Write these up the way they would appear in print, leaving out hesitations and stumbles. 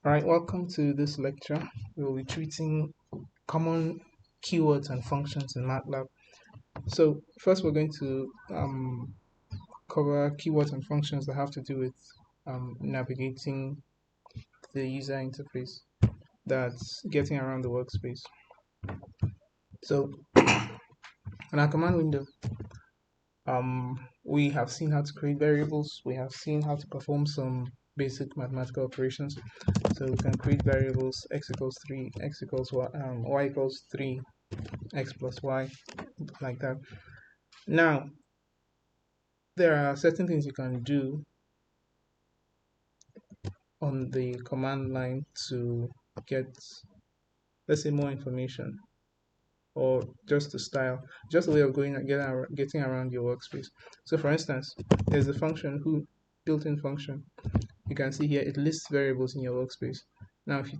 Alright, welcome to this lecture. We will be treating common keywords and functions in MATLAB. So first we're going to cover keywords and functions that have to do with navigating the user interface, that's getting around the workspace. So in our command window, we have seen how to create variables, we have seen how to perform some basic mathematical operations. So we can create variables x equals 3, x equals y equals 3, x plus y, like that. Now, there are certain things you can do on the command line to get, let's say, more information, or just a style, just a way of getting around your workspace. So for instance, there's a function who, built-in function. You can see here it lists variables in your workspace. Now if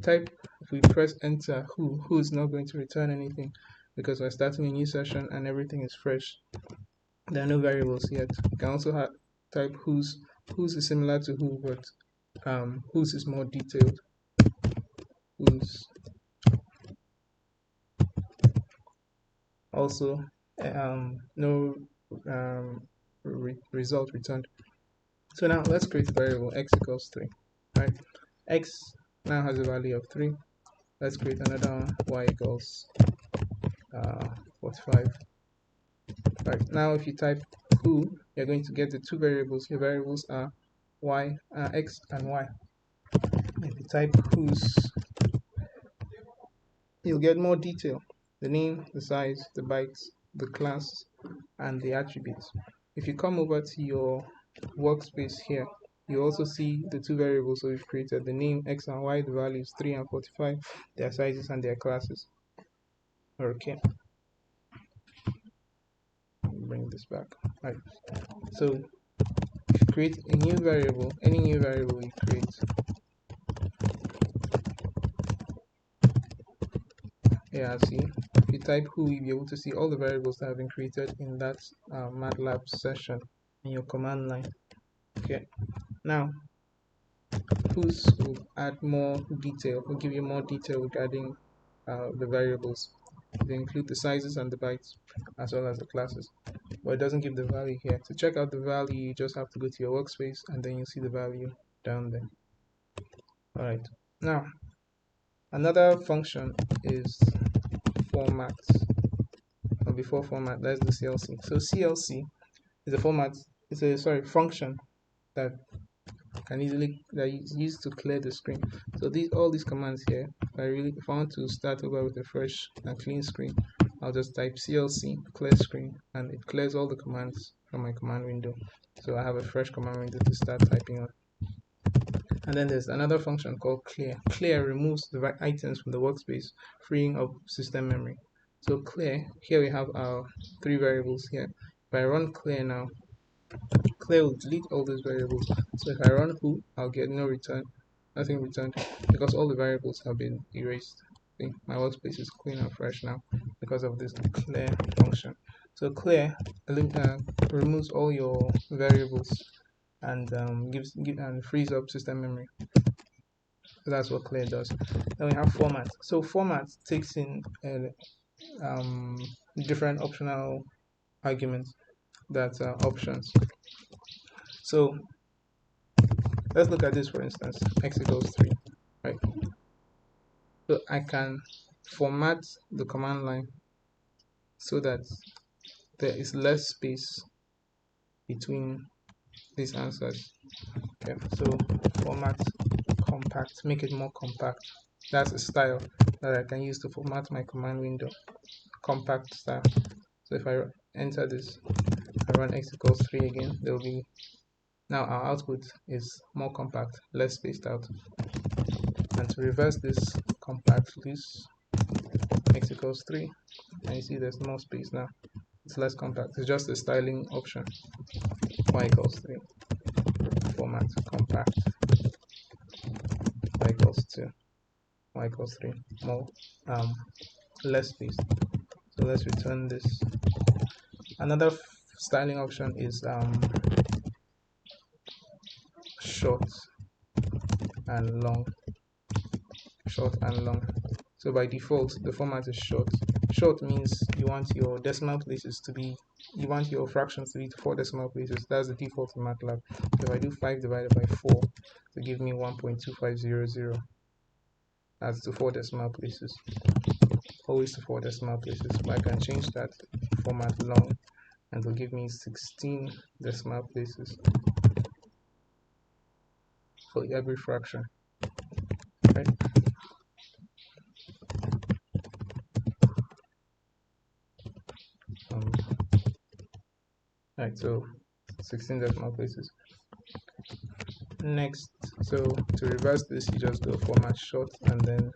we press enter, who is not going to return anything because we're starting a new session and everything is fresh. There are no variables yet. You can also type whose is similar to who, but whose is more detailed. Whose also no result returned. So now let's create a variable x equals 3. Right, x now has a value of 3. Let's create another one, y equals 45. Right, now if you type who, you're going to get the two variables. Your variables are x and y. If you type whose, you'll get more detail: the name, the size, the bytes, the class, and the attributes. If you come over to your workspace here, you also see the two variables that we've created: the name x and y, the values 3 and 45, their sizes and their classes. Okay, bring this back. Right, so if you create a new variable, any new variable you create, yeah, see, if you type who, you'll be able to see all the variables that have been created in that MATLAB session in your command line. Okay, now whose will add more detail, will give you more detail regarding the variables. They include the sizes and the bytes as well as the classes, but it doesn't give the value here. To check out the value, you just have to go to your workspace and then you see the value down there. Alright, now another function is format. Or before format, let's do CLC. So CLC is a function that is used to clear the screen. So all these commands here, if I want to start over with a fresh and clean screen, I'll just type CLC clear screen, and it clears all the commands from my command window. So I have a fresh command window to start typing on. And then there's another function called clear. Clear removes the items from the workspace, freeing up system memory. So clear, here we have our 3 variables here. If I run clear now, clear will delete all those variables. So if I run who, I'll get nothing returned, because all the variables have been erased. See, my workspace is clean and fresh now because of this clear function. So clear removes all your variables and frees up system memory. So that's what clear does. Then we have format. So format takes in different optional arguments that are options. So let's look at this. For instance, x equals 3, right? So I can format the command line so that there is less space between these answers. Okay, so format compact, make it more compact. That's a style that I can use to format my command window, compact style. So if I enter this, I run x equals 3 again, there will be, now our output is more compact, less spaced out. And to reverse this, compact loose, x equals 3, and you see there's more space now. It's less compact. It's just a styling option. Y equals 3, format compact, y equals 2, y equals 3, more less space. So let's return this. Another styling option is short and long. short and long. So by default, the format is short. Short means you want your decimal places to be, you want your fractions to be 4 decimal places. That's the default in MATLAB. If I do 5 divided by 4 to give me 1.2500, that's to 4 decimal places. Always to 4 decimal places. But I can change that format long and will give me 16 decimal places for every fraction. Right? Right, so 16 decimal places. Next, so to reverse this, you just go format short, and then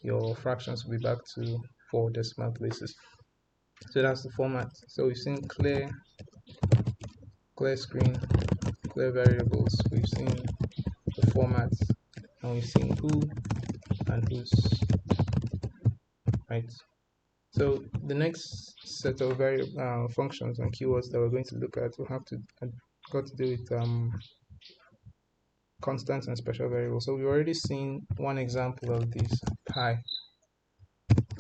your fractions will be back to 4 decimal places. So that's the format. So we've seen clear screen, clear variables, we've seen the formats, and we've seen who and whose. Right. So the next set of functions and keywords that we're going to look at will have to got to do with constants and special variables. So we've already seen one example of these, pi.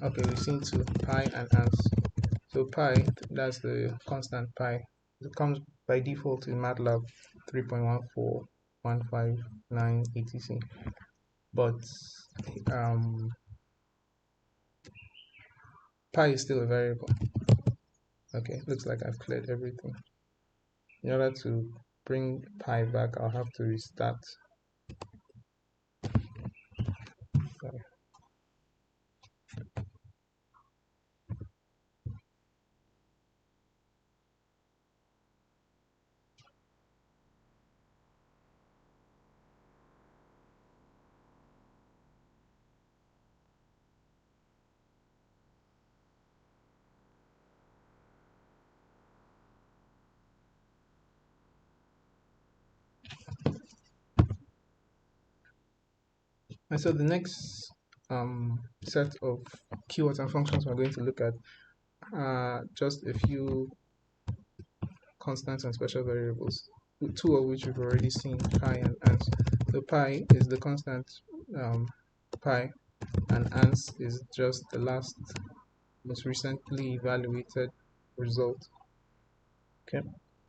Okay, we've seen two, pi and ans. So pi, that's the constant pi. It comes by default in MATLAB 3.14159 etc. But pi is still a variable. Okay, looks like I've cleared everything. In order to bring pi back, I'll have to restart. Sorry. And so the next set of keywords and functions we're going to look at are just a few constants and special variables, two of which we've already seen, pi and ans. So pi is the constant pi, and ans is just the last, most recently evaluated result. Okay,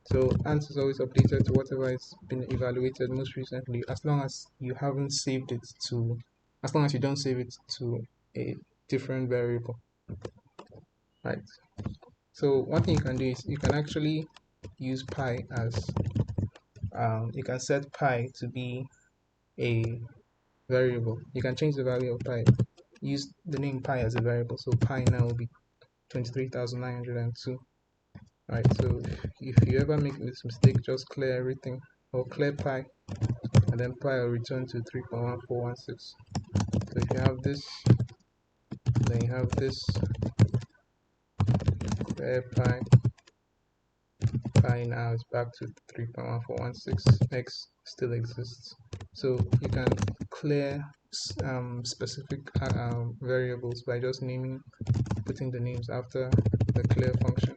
so ans is always updated to whatever it's been evaluated most recently, as long as you haven't saved it to, as long as you don't save it to a different variable, right? So one thing you can do is you can actually use pi as, you can set pi to be a variable. You can change the value of pi, use the name pi as a variable. So pi now will be 23,902. Right, so if you ever make this mistake, just clear everything, or clear pi, and then pi will return to 3.1416. So if you have this, then you have this, clear pi, pi now is back to 3.1416, x still exists. So you can clear specific variables by just putting the names after the clear function.